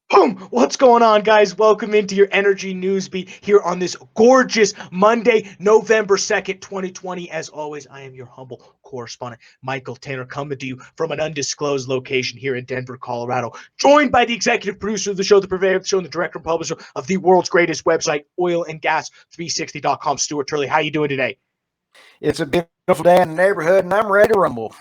Boom! What's going on, guys? Welcome into your energy news beat here on this gorgeous Monday, November 2nd, 2020. As always, I am your humble correspondent, Michael Tanner, coming to you from an undisclosed location here in Denver, Colorado, joined by the executive producer of the show, the purveyor of the show, and the director and publisher of the world's greatest website, oilandgas360.com. Stuart Turley, how you doing today? It's a beautiful day in the neighborhood, and I'm ready to rumble.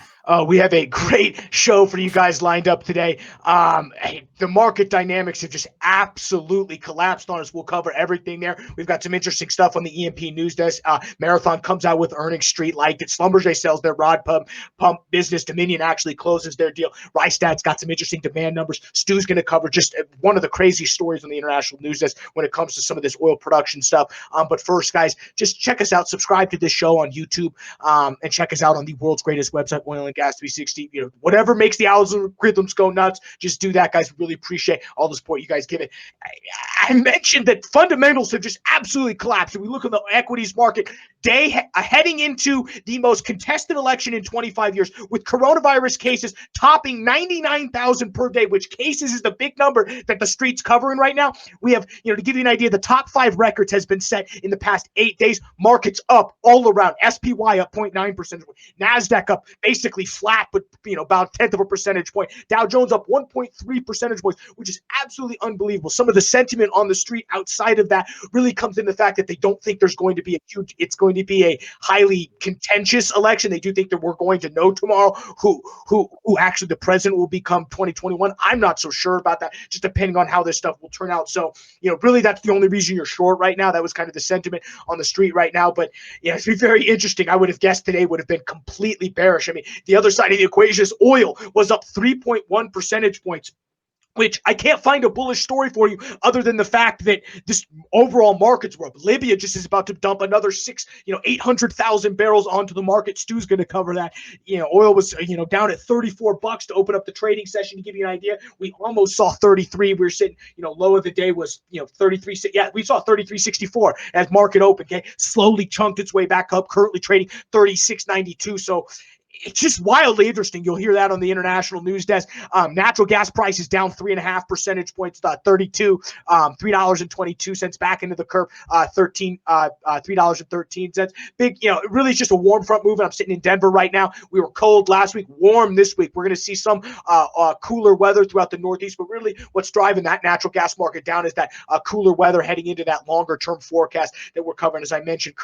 We have a great show for you guys lined up today. The market dynamics have just absolutely collapsed on us. We'll cover everything there. We've got some interesting stuff on the EMP news desk. Marathon comes out with earnings, Street liked it. Schlumberger sells their rod pump business. Dominion actually closes their deal. Rystad's got some interesting demand numbers. Stu's going to cover just one of the crazy stories on the international news desk when it comes to some of this oil production stuff. But first, guys, just check us out. Subscribe to this show on YouTube, and check us out on the world's greatest website, Oil and Gas 360. Whatever makes the algorithms go nuts, just do that, guys. Really appreciate all the support you guys give it. I mentioned that fundamentals have just absolutely collapsed. If we look at the equities market, heading into the most contested election in 25 years, with coronavirus cases topping 99,000 per day, which cases is the big number that the street's covering right now. We have, to give you an idea, the top 5 records has been set in the past 8 days. Markets up all around. SPY up 0.9%. Nasdaq up basically flat, but about a tenth of a percentage point. Dow Jones up 1.3 percentage points, which is absolutely unbelievable. Some of the sentiment on the street outside of that really comes in the fact that they don't think there's going to be it's going to be a highly contentious election. They do think that we're going to know tomorrow who actually the president will become 2021. I'm not so sure about that, just depending on how this stuff will turn out. So, really that's the only reason you're short right now. That was kind of the sentiment on the street right now. But it's been very interesting. I would have guessed today would have been completely bearish. I mean, the other side of the equation is oil was up 3.1 percentage points, which I can't find a bullish story for you other than the fact that this overall markets were up. Libya just is about to dump another 800,000 barrels onto the market. Stu's going to cover that. Oil was, down at $34 to open up the trading session. To give you an idea, we almost saw 33. We were sitting, low of the day was, 33. Yeah, we saw 33.64 as market opened. Okay, slowly chunked its way back up. Currently trading 36.92. So it's just wildly interesting. You'll hear that on the international news desk. Natural gas prices down 3.5 percentage points, $3.22 back into the curve, $3.13. Big, it really is just a warm front movement. I'm sitting in Denver right now. We were cold last week, warm this week. We're going to see some cooler weather throughout the Northeast, but really what's driving that natural gas market down is that cooler weather heading into that longer term forecast that we're covering. As I mentioned,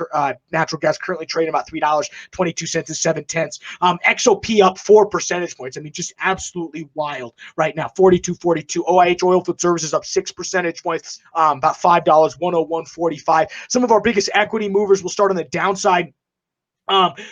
natural gas currently trading about $3.22 and 7/10. XOP up 4 percentage points. I mean, just absolutely wild right now. 42.42. OIH Oilfield Services up 6 percentage points, about $5, 101.45. Some of our biggest equity movers will start on the downside.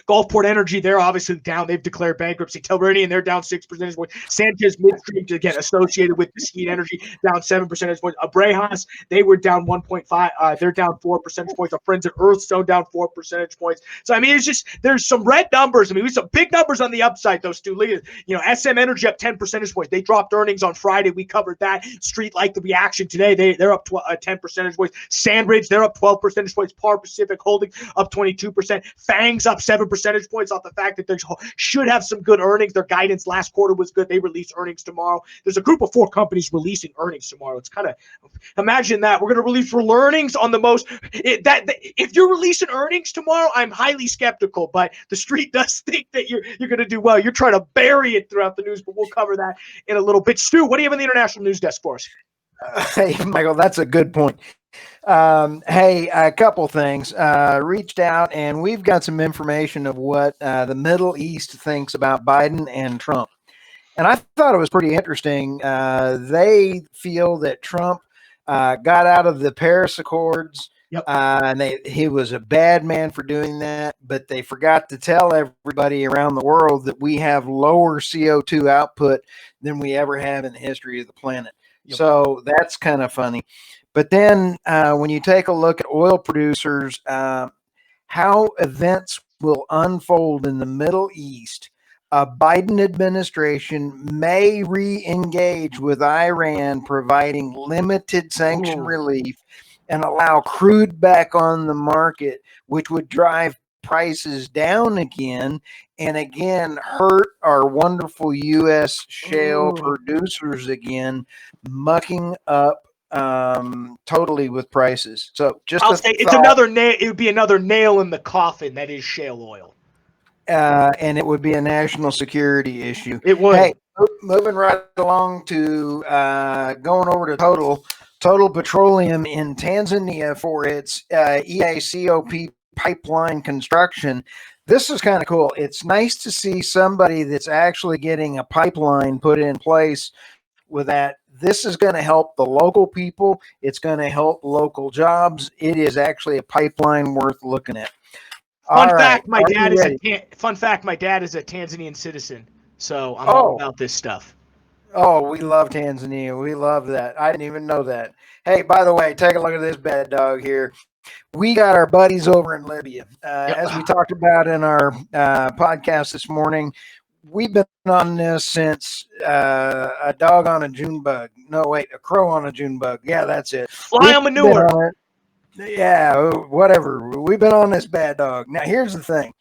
Gulfport Energy, they're obviously down. They've declared bankruptcy. Telranian, they're down 6 percentage points. Sanchez Midstream, again, associated with Mesquite Energy, down 7 percentage points. Abrehas, they were down 1.5. They're down 4 percentage points. Our friends at Earthstone down 4 percentage points. So, I mean, it's just, there's some red numbers. I mean, some big numbers on the upside, though, Stu. SM Energy up 10 percentage points. They dropped earnings on Friday. We covered that. Street like the reaction today. They're up 10 percentage points. Sandridge, they're up 12 percentage points. Par Pacific Holding up 22%. Fangs up 7 percentage points off the fact that they should have some good earnings. Their guidance last quarter was good. They release earnings tomorrow. There's a group of 4 companies releasing earnings tomorrow. It's kind of, imagine that. We're going to release earnings on the most, if you're releasing earnings tomorrow, I'm highly skeptical, but the street does think that you're going to do well. You're trying to bury it throughout the news, but we'll cover that in a little bit. Stu, what do you have on the international news desk for us? Hey, Michael, that's a good point. Hey, a couple things. Reached out, and we've got some information of what the Middle East thinks about Biden and Trump. And I thought it was pretty interesting. They feel that Trump got out of the Paris Accords. Yep. And he was a bad man for doing that, but they forgot to tell everybody around the world that we have lower CO2 output than we ever have in the history of the planet. Yep. So that's kind of funny. But then when you take a look at oil producers, how events will unfold in the Middle East, a Biden administration may re-engage with Iran, providing limited sanction relief and allow crude back on the market, which would drive prices down again, and again hurt our wonderful U.S. shale producers again, mucking up totally with prices. So just I'll a say it's thought, another nail. It would be another nail in the coffin that is shale oil. and it would be a national security issue. It would. Hey, moving right along to going over to Total Petroleum in Tanzania for its EACOP pipeline construction. This is kind of cool. It's nice to see somebody that's actually getting a pipeline put in place with that. This is going to help the local people. It's going to help local jobs. It is actually a pipeline worth looking at. Fun All right. fact: my Are dad you is ready? fun fact: my dad is a Tanzanian citizen, so I'm all Oh, about this stuff. oh, we love Tanzania. We love that. I didn't even know that. Hey, by the way, take a look at this bad dog here. We got our buddies over in Libya. Yep. As we talked about in our podcast this morning, we've been on this since a dog on a June bug. No, wait, a crow on a June bug. Yeah, that's it. Fly We've on been manure. on it. Yeah, whatever. We've been on this bad dog. Now, here's the thing.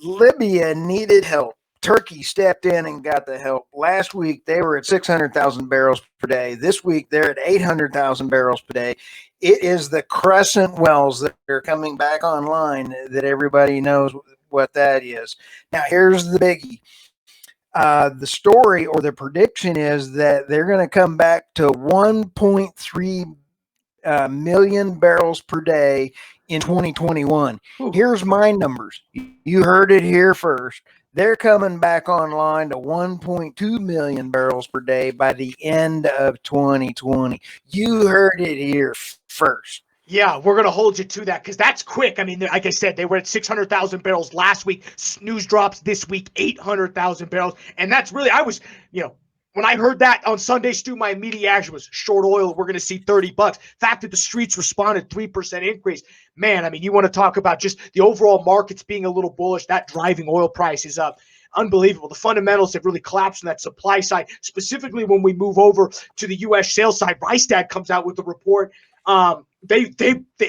Libya needed help. Turkey stepped in and got the help. Last week, they were at 600,000 barrels per day. This week, they're at 800,000 barrels per day. It is the Crescent wells that are coming back online that everybody knows what that is. Now, here's the biggie. The story or the prediction is that they're going to come back to 1.3 million barrels per day in 2021. Here's my numbers. You heard it here first. They're coming back online to 1.2 million barrels per day by the end of 2020. You heard it here first. Yeah, we're going to hold you to that because that's quick. I mean, like I said, they were at 600,000 barrels last week. News drops this week, 800,000 barrels. And that's really, when I heard that on Sunday, Stu, my immediate reaction was short oil. We're going to see $30. Fact that the streets responded, 3% increase. Man, I mean, you want to talk about just the overall markets being a little bullish, that driving oil prices up. Unbelievable. The fundamentals have really collapsed on that supply side, specifically when we move over to the U.S. sales side. Rystad comes out with a report. They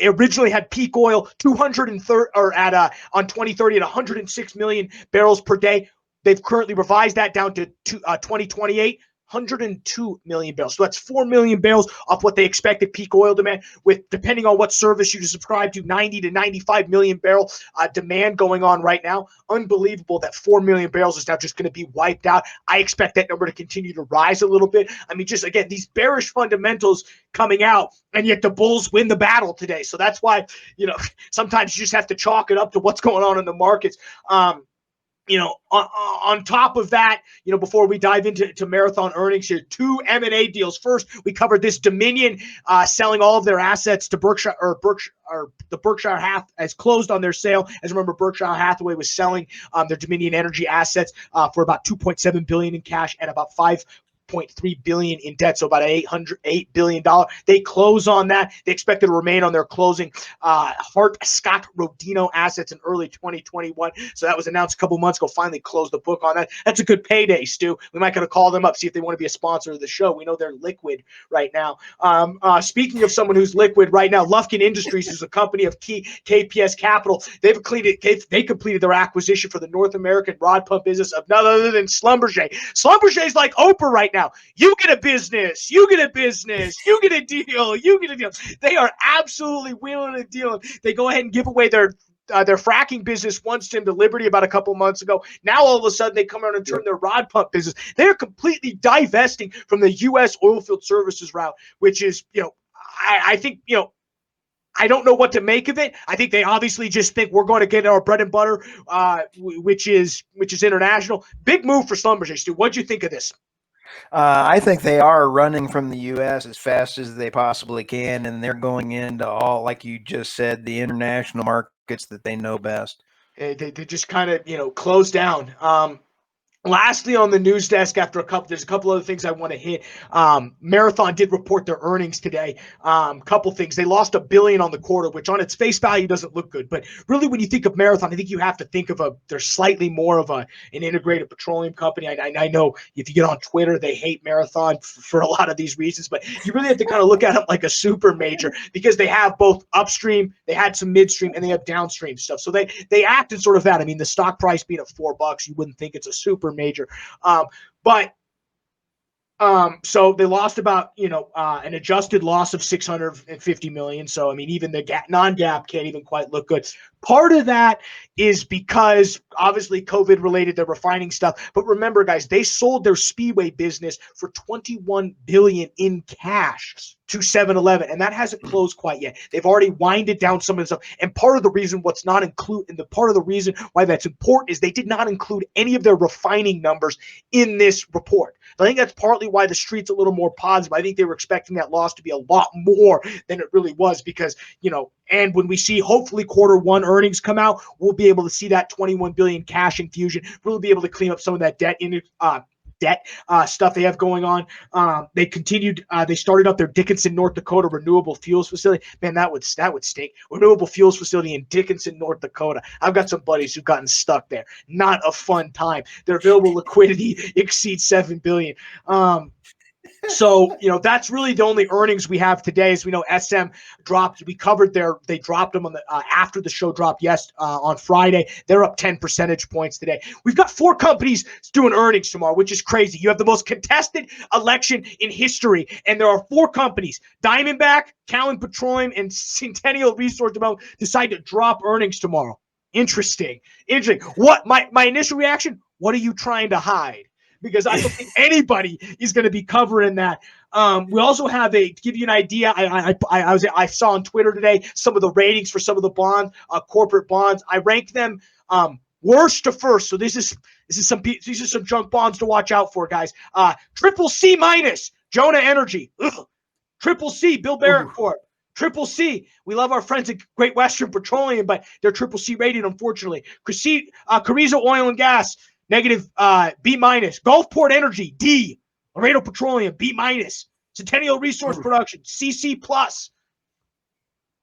originally had peak oil 230 or at on 2030 at 106 million barrels per day. They've currently revised that down to 2028, 102 million barrels. So that's 4 million barrels off what they expected peak oil demand, with, depending on what service you subscribe to, 90 to 95 million barrel demand going on right now. Unbelievable that 4 million barrels is now just going to be wiped out. I expect that number to continue to rise a little bit. I mean, just again, these bearish fundamentals coming out, and yet the bulls win the battle today. So that's why, sometimes you just have to chalk it up to what's going on in the markets. On top of that, before we dive into marathon earnings here, two M&A deals. First, we covered this Dominion selling all of their assets to Berkshire, or the Berkshire Hathaway has closed on their sale. As remember, Berkshire Hathaway was selling their Dominion Energy assets for about $2.7 billion in cash and about $5.3 billion in debt, so about $8 billion. They close on that. They expect to remain on their closing Hart-Scott-Rodino assets in early 2021. So that was announced a couple months ago. Finally closed the book on that. That's a good payday, Stu. We might gotta call them up, see if they want to be a sponsor of the show. We know they're liquid right now. Speaking of someone who's liquid right now, Lufkin Industries is a company of KPS Capital. They completed their acquisition for the North American rod pump business of none other than Schlumberger. Schlumberger's like Oprah right now. You get a business, you get a business, you get a deal, you get a deal. They are absolutely wheeling a deal. They go ahead and give away their fracking business once to Liberty about a couple months ago. Now all of a sudden they come around and turn their rod pump business. They're completely divesting from the U.S. oilfield services route, which is, I think, I don't know what to make of it. I think they obviously just think we're going to get our bread and butter, which is international. Big move for Schlumberger, Stu. What'd you think of this? I think they are running from the U.S. as fast as they possibly can, and they're going into all, like you just said, the international markets that they know best. They just kind of, close down. Lastly, on the news desk, there's a couple other things I want to hit. Marathon did report their earnings today. Couple things. They lost $1 billion on the quarter, which on its face value doesn't look good. But really, when you think of Marathon, I think you have to think of they're slightly more of an integrated petroleum company. I know if you get on Twitter, they hate Marathon for a lot of these reasons, but you really have to kind of look at them like a super major because they have both upstream, they had some midstream, and they have downstream stuff. So they act in sort of that. I mean, the stock price being at $4, you wouldn't think it's a super major. But so they lost about, an adjusted loss of 650 million. So, I mean, even the non-GAAP can't even quite look good. Part of that is because obviously COVID related, their refining stuff. But remember, guys, they sold their Speedway business for $21 billion in cash to 7-Eleven, and that hasn't closed quite yet. They've already winded down some of the stuff. And part of the reason part of the reason why that's important is they did not include any of their refining numbers in this report. I think that's partly why the street's a little more positive. I think they were expecting that loss to be a lot more than it really was because, and when we see hopefully Q1 earnings come out, we'll be able to see that 21 billion cash infusion. We'll be able to clean up some of that debt stuff they have going on. They started up their Dickinson, North Dakota renewable fuels facility. Man, that would stink. Renewable fuels facility in Dickinson, North Dakota. I've got some buddies who've gotten stuck there. Not a fun time. Their available liquidity exceeds $7 billion. So, that's really the only earnings we have today. As we know, SM dropped. They dropped them after the show dropped on Friday. They're up 10 percentage points today. We've got 4 companies doing earnings tomorrow, which is crazy. You have the most contested election in history, and there are 4 companies, Diamondback, Callon Petroleum, and Centennial Resource Development, decide to drop earnings tomorrow. Interesting. What my initial reaction? What are you trying to hide? Because I don't think anybody is going to be covering that. We also have to give you an idea. I saw on Twitter today some of the ratings for some of the bonds, corporate bonds. I ranked them worst to first. So these are some junk bonds to watch out for, guys. Triple C minus, Jonah Energy. Ugh. Triple C, Bill Barrett Corp. Triple C. We love our friends at Great Western Petroleum, but they're triple C rated, unfortunately. Carrizo Oil and Gas. Negative B minus. Gulfport Energy D. Laredo Petroleum B minus. Centennial Resource Production CC plus.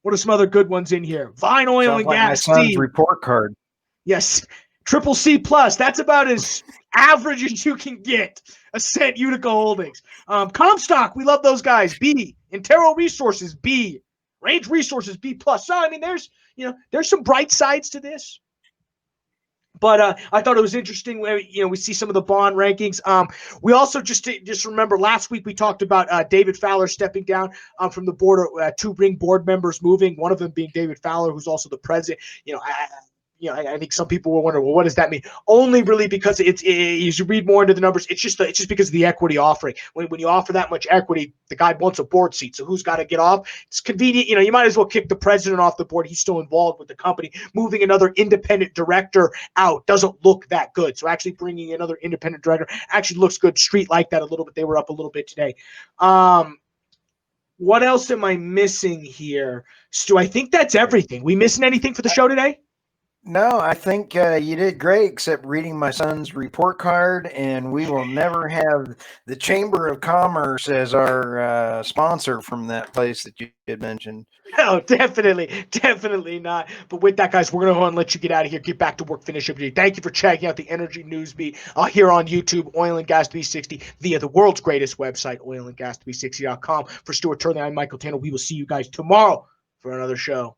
What are some other good ones in here? Vine Oil and Gas my son's C. report card. Yes, triple C plus. That's about as average as you can get. Ascent Utica Holdings. Comstock. We love those guys. B. Intero Resources B. Range Resources B plus. So I mean, there's some bright sides to this. But I thought it was interesting. We see some of the bond rankings. We also just remember last week we talked about David Fowler stepping down from the board. 2 ring board members moving. One of them being David Fowler, who's also the president. I think some people were wondering, well, what does that mean? Only really because you read more into the numbers. It's just because of the equity offering. When you offer that much equity, the guy wants a board seat. So who's got to get off? It's convenient. You might as well kick the president off the board. He's still involved with the company. Moving another independent director out doesn't look that good. So actually bringing another independent director actually looks good. Street like that a little bit. They were up a little bit today. What else am I missing here, Stu? I think that's everything. We missing anything for the show today? No, I think you did great, except reading my son's report card, and we will never have the Chamber of Commerce as our sponsor from that place that you had mentioned. No, definitely not. But with that, guys, we're going to go and let you get out of here, get back to work, finish up your day. Thank you for checking out the Energy News Beat here on YouTube, Oil and Gas 360, via the world's greatest website, oilandgas360.com. For Stuart Turley, I'm Michael Tanner. We will see you guys tomorrow for another show.